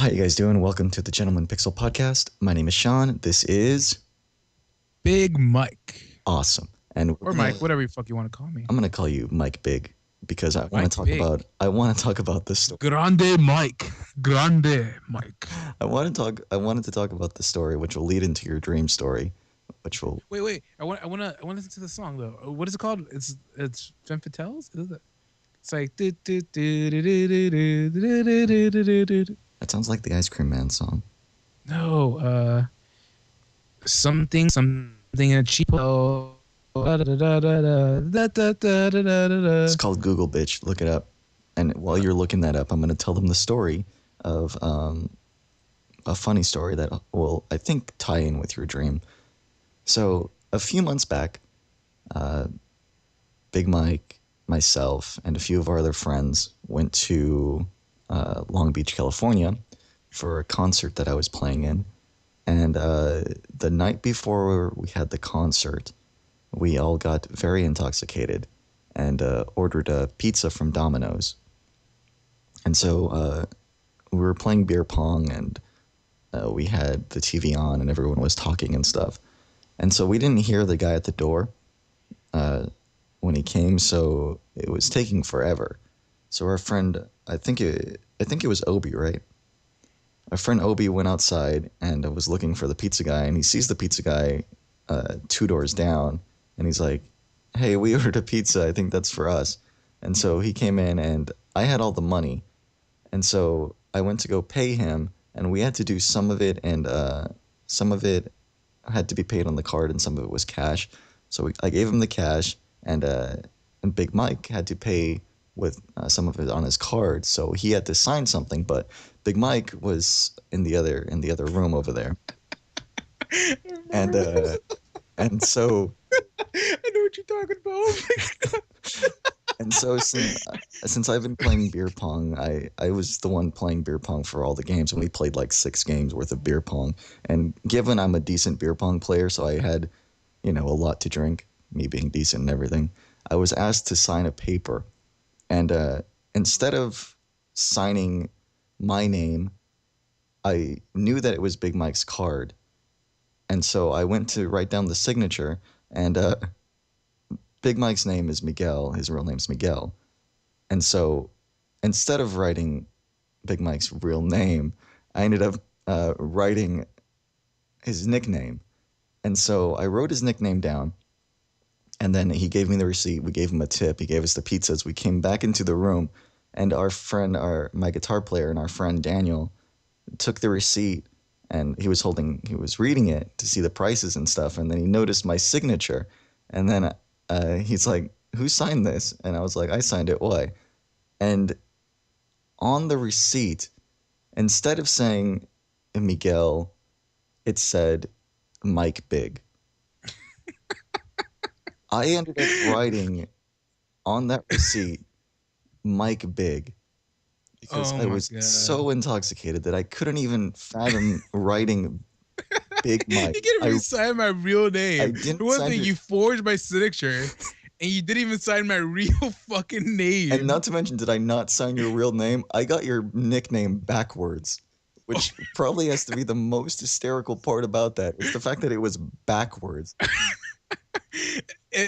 How you guys doing? Welcome to the Gentleman Pixel Podcast. My name is Sean. This is Big Mike. awesome. And Or Mike, whatever the fuck you want to call me. I'm gonna call you Mike Big because I want Mike to talk Big. about this story. Grande Mike. Grande Mike. I wanted to talk about the story which will lead into your dream story, which will Wait. I want to listen to the song though. What is it called? It's Femme Fatales? Is it? It's like that sounds like the Ice Cream Man song. no, something in a cheapo. It's called Google, bitch. Look it up. And while you're looking that up, I'm gonna tell them the story of a funny story that will, I think, tie in with your dream. So a few months back, Big Mike, myself, and a few of our other friends went to Long Beach, California for a concert that I was playing in. And the night before we had the concert, we all got very intoxicated and ordered a pizza from Domino's. And so we were playing beer pong, and we had the TV on, and everyone was talking and stuff. And so we didn't hear the guy at the door when he came, so it was taking forever. So our friend, I think it was Obi, right? Our friend Obi went outside and was looking for the pizza guy, and he sees the pizza guy 2 doors down, and he's like, "Hey, we ordered a pizza. I think that's for us." And so he came in, and I had all the money, and so I went to go pay him, and we had to do some of it, and some of it had to be paid on the card, and some of it was cash. So I gave him the cash, and Big Mike had to pay with some of it on his card. So he had to sign something, but Big Mike was in the other room over there, and so I know what you're talking about. Oh my God. and so since I've been playing beer pong, I was the one playing beer pong for all the games, and we played like 6 games worth of beer pong. And given I'm a decent beer pong player, so I had, a lot to drink, me being decent and everything, I was asked to sign a paper. And instead of signing my name, I knew that it was Big Mike's card. And so I went to write down the signature, and Big Mike's name is Miguel. His real name's Miguel. And so instead of writing Big Mike's real name, I ended up writing his nickname. And so I wrote his nickname down, and then he gave me the receipt. We gave him a tip. He gave us the pizzas. We came back into the room, and my guitar player and our friend Daniel took the receipt, and he was reading it to see the prices and stuff. And then he noticed my signature, and then he's like, "Who signed this?" And I was like, "I signed it. Why?" And on the receipt, instead of saying Miguel, it said Mike Big. I ended up writing on that receipt Mike Big because I was so intoxicated that I couldn't even fathom writing Big Mike. You didn't even sign my real name. I didn't One sign thing, your- you forged my signature, and you didn't even sign my real fucking name. And not to mention, did I not sign your real name? I got your nickname backwards, which probably has to be the most hysterical part about that. It's the fact that it was backwards.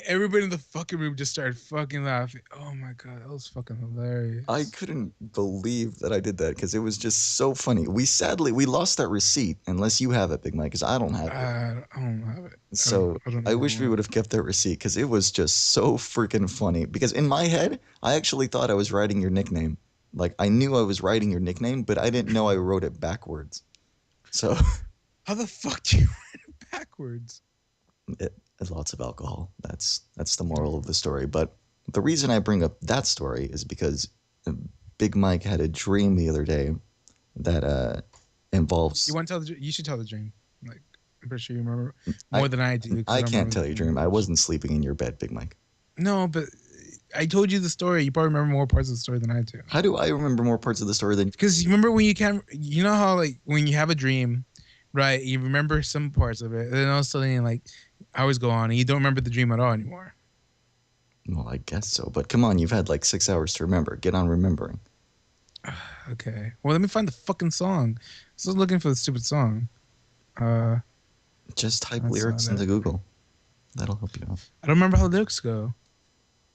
Everybody in the fucking room just started fucking laughing. Oh my God, that was fucking hilarious. I couldn't believe that I did that because it was just so funny. We lost that receipt, unless you have it, Big Mike, because I don't have it. I don't have it. So I wish we would have kept that receipt because it was just so freaking funny. Because in my head, I actually thought I was writing your nickname. Like, I knew I was writing your nickname, but I didn't know I wrote it backwards. So how the fuck do you write it backwards? Lots of alcohol. That's the moral of the story. But the reason I bring up that story is because Big Mike had a dream the other day that involves. You should tell the dream. Like, I'm pretty sure you remember more than I do. I can't tell your dream. I wasn't sleeping in your bed, Big Mike. No, but I told you the story. You probably remember more parts of the story than I do. How do I remember more parts of the story than? Because you remember when you know how, like, when you have a dream, right? You remember some parts of it, and then all of a sudden, like, hours go on, and you don't remember the dream at all anymore. Well, I guess so. But come on, you've had like 6 hours to remember. Get on remembering. Okay. Well, let me find the fucking song. I was looking for the stupid song. Just type That's lyrics not it. into Google. That'll help you out. I don't remember how the lyrics go.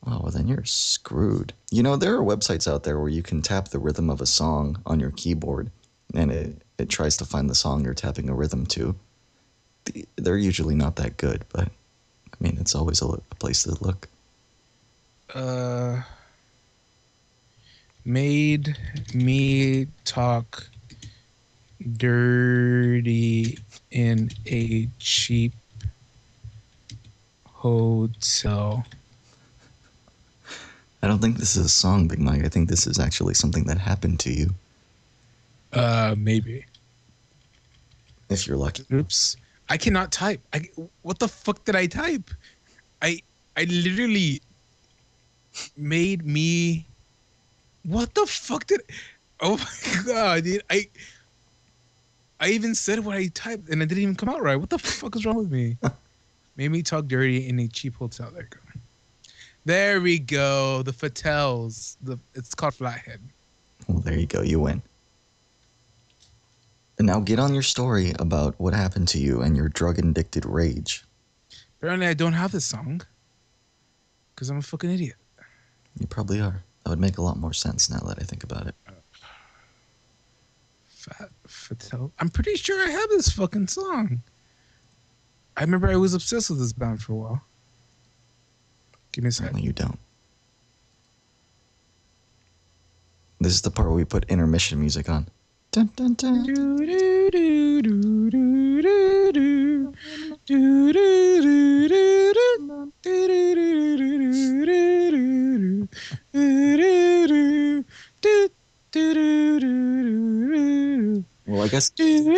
Oh, well, then you're screwed. You know, there are websites out there where you can tap the rhythm of a song on your keyboard, and it tries to find the song you're tapping a rhythm to. They're usually not that good, but I mean, it's always a place to look. Made me talk dirty in a cheap hotel. I don't think this is a song, Big Mike. I think this is actually something that happened to you, Maybe. if you're lucky. Oops. I cannot type. What the fuck did I type? I literally made me. What the fuck did? Oh my god, dude! I even said what I typed and it didn't even come out right. What the fuck is wrong with me? Made me talk dirty in a cheap hotel. There you go. There we go. The Fatels. It's called Flathead. Well, there you go. You win. And now get on your story about what happened to you and your drug-addicted rage. Apparently, I don't have this song because I'm a fucking idiot. You probably are. That would make a lot more sense now that I think about it. Fatel. I'm pretty sure I have this fucking song. I remember I was obsessed with this band for a while. Give me a second. Apparently you don't. This is the part where we put intermission music on. Dun, dun, dun. Well, I guess looking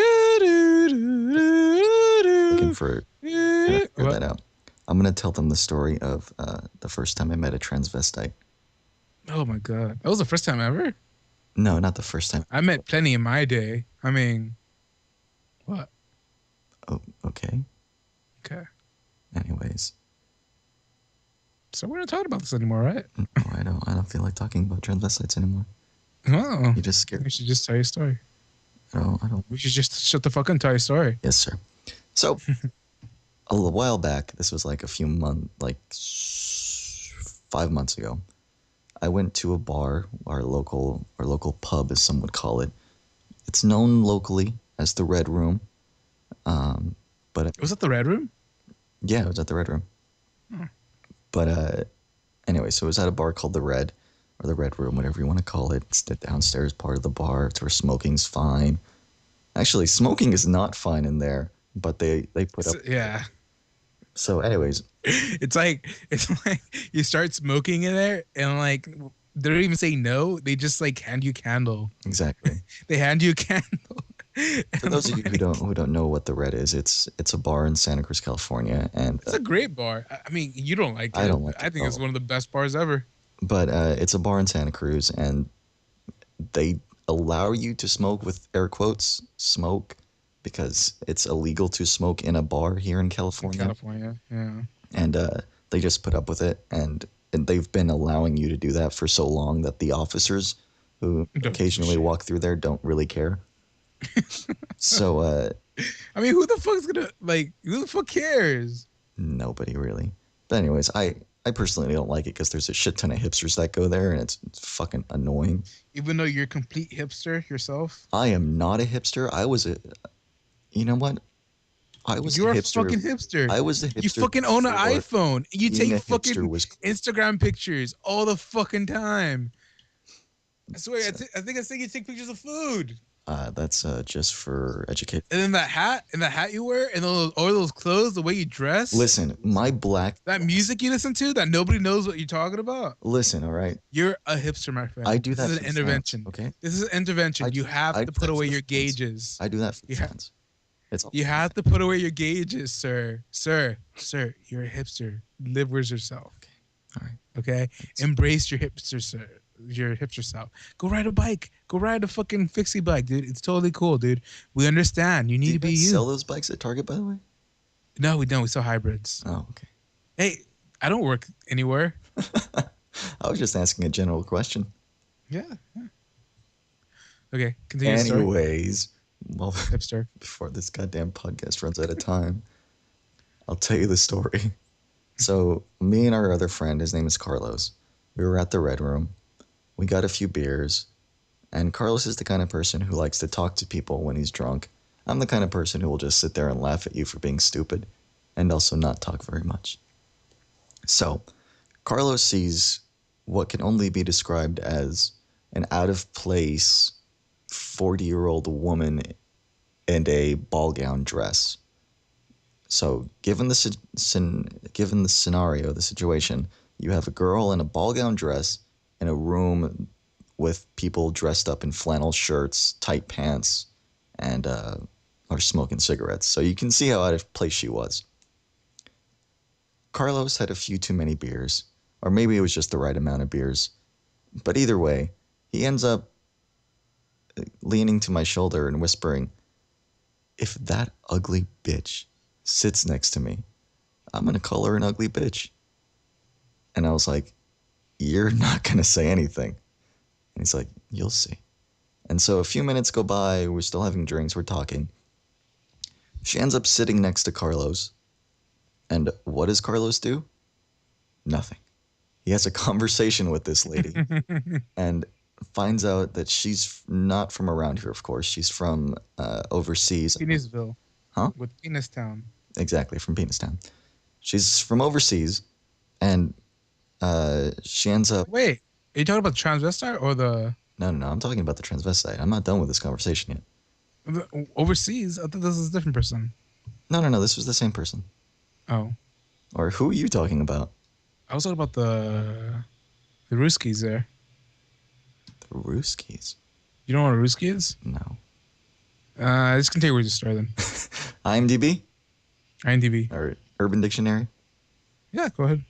for figure that out. I'm gonna tell them the story of the first time I met a transvestite. Oh my god, that was the first time ever. No, not the first time. I met plenty in my day. I mean, what? Oh, okay. Okay. Anyways, So we're not talking about this anymore, right? no, I don't feel like talking about transvestites anymore. Oh, You just scared. we should just tell your story. I don't. We should just shut the fuck and tell your story. Yes, sir. So, a little while back, this was like a few months, like 5 months ago, I went to a bar, our local pub, as some would call it. It's known locally as the Red Room. But Was that the Red Room? yeah, it was at the Red Room. Hmm. But anyway, so it was at a bar called the Red, or the Red Room, whatever you want to call it. It's the downstairs part of the bar. It's where smoking's fine. Actually, smoking is not fine in there, but they put up. Yeah. So, anyways, It's like you start smoking in there and like they don't even say no. They just like hand you a candle. exactly. They hand you a candle. For those of you who don't know what the Red is, it's a bar in Santa Cruz, California, and It's a great bar. I mean, you don't like it. I don't like I it, think it's no. one of the best bars ever. but it's a bar in Santa Cruz, and they allow you to smoke with air quotes smoke because it's illegal to smoke in a bar here in In California, California. Yeah. and they just put up with it, and they've been allowing you to do that for so long that the officers who Don't give a occasionally shit. walk through there don't really care. So I mean, who the fuck's gonna like? Who the fuck cares? nobody really. But anyways, I personally don't like it because there's a shit ton of hipsters that go there, and it's fucking annoying. Even though you're a complete hipster yourself, I am not a hipster. You know what? I was you're a a hipster. fucking hipster. I was a hipster. You fucking own an before iPhone. You being take a hipster fucking was cool. Instagram pictures all the fucking time. I swear, So- I think you take pictures of food. That's just for education. And then that hat you wear, and all those clothes, the way you dress. Listen, my black. That music you listen to, that nobody knows what you're talking about. Listen, all right. You're a hipster, my friend. I do that. This is for an the intervention. Fans, okay. This is an intervention. I- You have I to do put that away for your the fans. gauges. I do that for the Yeah. fans. It's all You have to put away your gauges, sir. Sir, you're a hipster. Live with yourself. all right. Okay? Embrace your hipster, sir. Your hipster self. Go ride a bike. Go ride a fucking fixie bike, dude. It's totally cool, dude. We understand. You Do need you to be guys you. sell those bikes at Target, by the way? No, we don't. We sell hybrids. Oh, okay. Hey, I don't work anywhere. I was just asking a general question. Yeah. Okay, continue the story. Anyways, well, Hipster. before this goddamn podcast runs out of time, I'll tell you the story. So, me and our other friend, his name is Carlos, we were at the Red Room. We got a few beers, and Carlos is the kind of person who likes to talk to people when he's drunk. I'm the kind of person who will just sit there and laugh at you for being stupid and also not talk very much. So, Carlos sees what can only be described as an out of place 40-year-old woman in a ball gown dress. So, given the scenario, the situation, you have a girl in a ball gown dress in a room with people dressed up in flannel shirts, tight pants, and are smoking cigarettes. So you can see how out of place she was. Carlos had a few too many beers, or maybe it was just the right amount of beers. But either way, he ends up leaning to my shoulder and whispering, "If that ugly bitch sits next to me, I'm going to call her an ugly bitch." And I was like, "You're not going to say anything." And he's like, "You'll see." And so a few minutes go by, we're still having drinks, we're talking. She ends up sitting next to Carlos. And what does Carlos do? Nothing. He has a conversation with this lady and finds out that she's not from around here, of course. She's from overseas. Penisville. Huh? With Penis Town. Exactly, from Peanistown. She's from overseas, and she ends up... Wait, are you talking about the transvestite or the No, I'm talking about the transvestite. I'm not done with this conversation yet. overseas? I thought this is a different person. No, this was the same person. Oh, Or who are you talking about? I was talking about the Ruskies there. The Ruskies? You know what a Ruski is? No. Just continue with your story then. IMDb? IMDb. Or Urban Dictionary? Yeah, go ahead.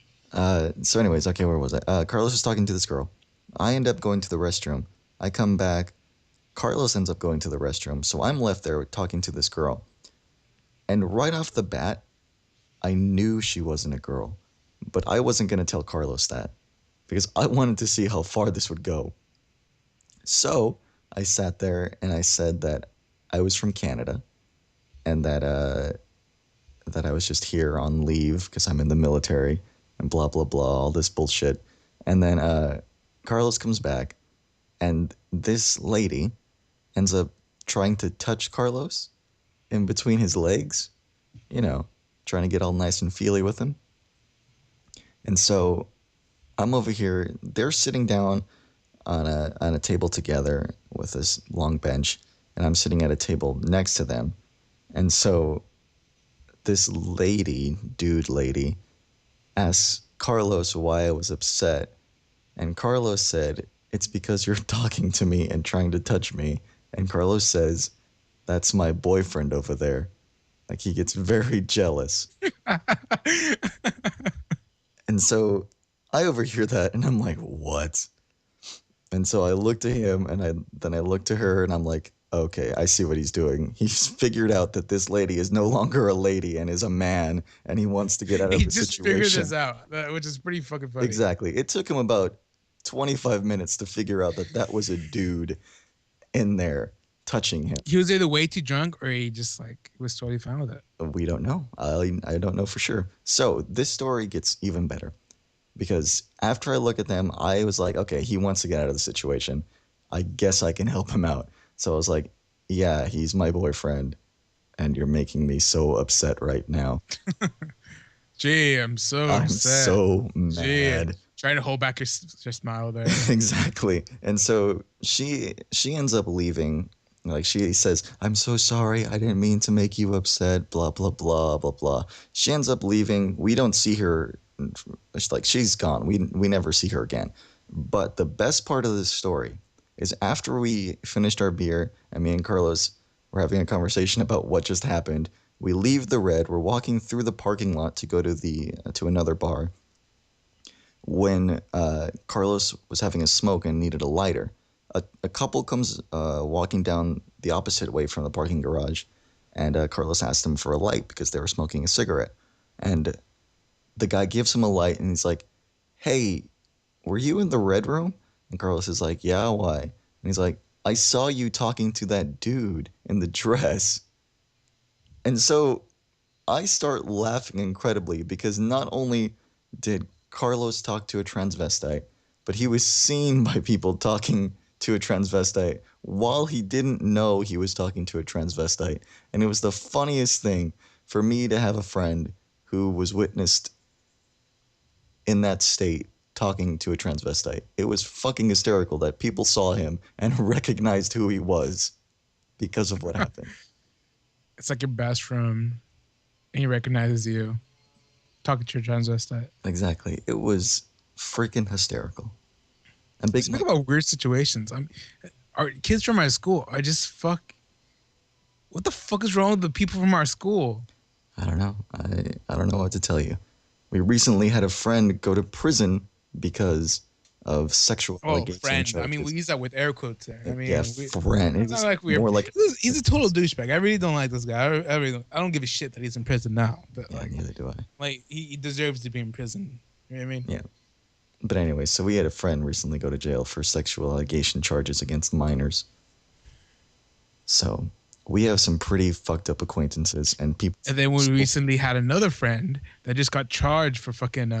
So anyways, okay, where was I? Carlos was talking to this girl. I end up going to the restroom. I come back. Carlos ends up going to the restroom. So I'm left there talking to this girl. And right off the bat, I knew she wasn't a girl. But I wasn't going to tell Carlos that. Because I wanted to see how far this would go. So I sat there and I said that I was from Canada. And that I was just here on leave because I'm in the military. And blah, blah, blah, all this bullshit. And then Carlos comes back, and this lady ends up trying to touch Carlos in between his legs, you know, trying to get all nice and feely with him. And so I'm over here, they're sitting down on a table together with this long bench, and I'm sitting at a table next to them. And so this dude lady, asks Carlos why I was upset. And Carlos said, "It's because you're talking to me and trying to touch me." And Carlos says, "That's my boyfriend over there." Like, he gets very jealous. And so I overhear that and I'm like, "What?" And so I look to him and then I look to her and I'm like, okay, I see what he's doing. He's figured out that this lady is no longer a lady and is a man, and he wants to get out of He the just situation. figured this out, which is pretty fucking funny. Exactly. It took him about 25 minutes to figure out that was a dude in there touching him. He was either way too drunk or he just like was totally fine with it. We don't know. I don't know for sure. So this story gets even better because after I look at them, I was like, okay, he wants to get out of the situation. I guess I can help him out. So I was like, yeah, he's my boyfriend, and you're making me so upset right now. Gee, I'm so upset. So Gee, mad. trying to hold back your smile there. Exactly. And so she ends up leaving. Like, she says, "I'm so sorry. I didn't mean to make you upset, blah, blah, blah, blah, blah." She ends up leaving. We don't see her. Like, she's gone. We never see her again. But the best part of this story is after we finished our beer and me and Carlos were having a conversation about what just happened, we leave the Red. We're walking through the parking lot to go to another bar when Carlos was having a smoke and needed a lighter. A couple comes walking down the opposite way from the parking garage, and Carlos asked him for a light because they were smoking a cigarette. And the guy gives him a light, and he's like, "Hey, were you in the Red Room?" And Carlos is like, "Yeah, why?" And he's like, I saw you talking to that dude in the dress. And so I start laughing incredibly because not only did Carlos talk to a transvestite, but he was seen by people talking to a transvestite while he didn't know he was talking to a transvestite. And it was the funniest thing for me to have a friend who was witnessed in that state talking to a transvestite. It was fucking hysterical that people saw him and recognized who he was because of what happened. It's like your best friend, and he recognizes you talking to your transvestite. Exactly. It was freaking hysterical. And Big Speak Mike, about weird situations. Our kids from my school are just fuck. What the fuck is wrong with the people from our school? I don't know. I don't know what to tell you. We recently had a friend go to prison because of sexual Oh, allegation friend. I charges. mean, we use that with air quotes there. I mean, Yeah, friend. It it's not was like we're. more like He's a total douchebag. I really don't like this guy. I don't give a shit that he's in prison now. But yeah, neither do I. like he deserves to be in prison. You know what I mean? Yeah. But anyway, so we had a friend recently go to jail for sexual allegation charges against minors. So we have some pretty fucked up acquaintances and people. And then we recently had another friend that just got charged for fucking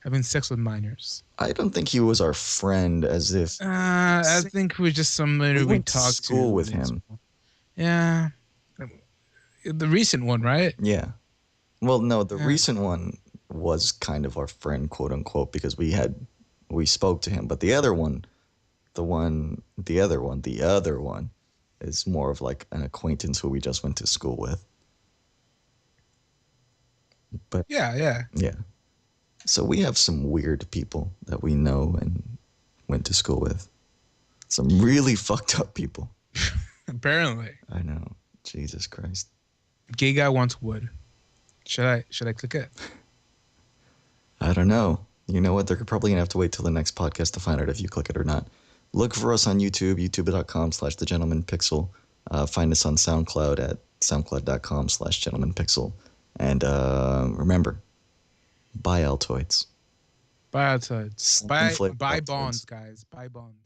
having sex with minors. I don't think he was our friend, as if I think we just somebody we we went to talked school to with him. Yeah, the recent one, right? Yeah. Well, no, the Yeah. recent one was kind of our friend, quote unquote, because we spoke to him. But the other one, the other one is more of like an acquaintance who we just went to school with. But Yeah. yeah. So we have some weird people that we know and went to school with. Some really fucked up people. Apparently, I know. Jesus Christ. gay guy wants wood. Should I click it? I don't know. You know what? They're probably going to have to wait till the next podcast to find out if you click it or not. Look for us on YouTube, youtube.com/thegentlemanpixel. Find us on SoundCloud at soundcloud.com/gentlemanpixel. And remember, buy Altoids. Buy outsides. Something flavored Buy Altoids. bonds, guys. Buy bonds.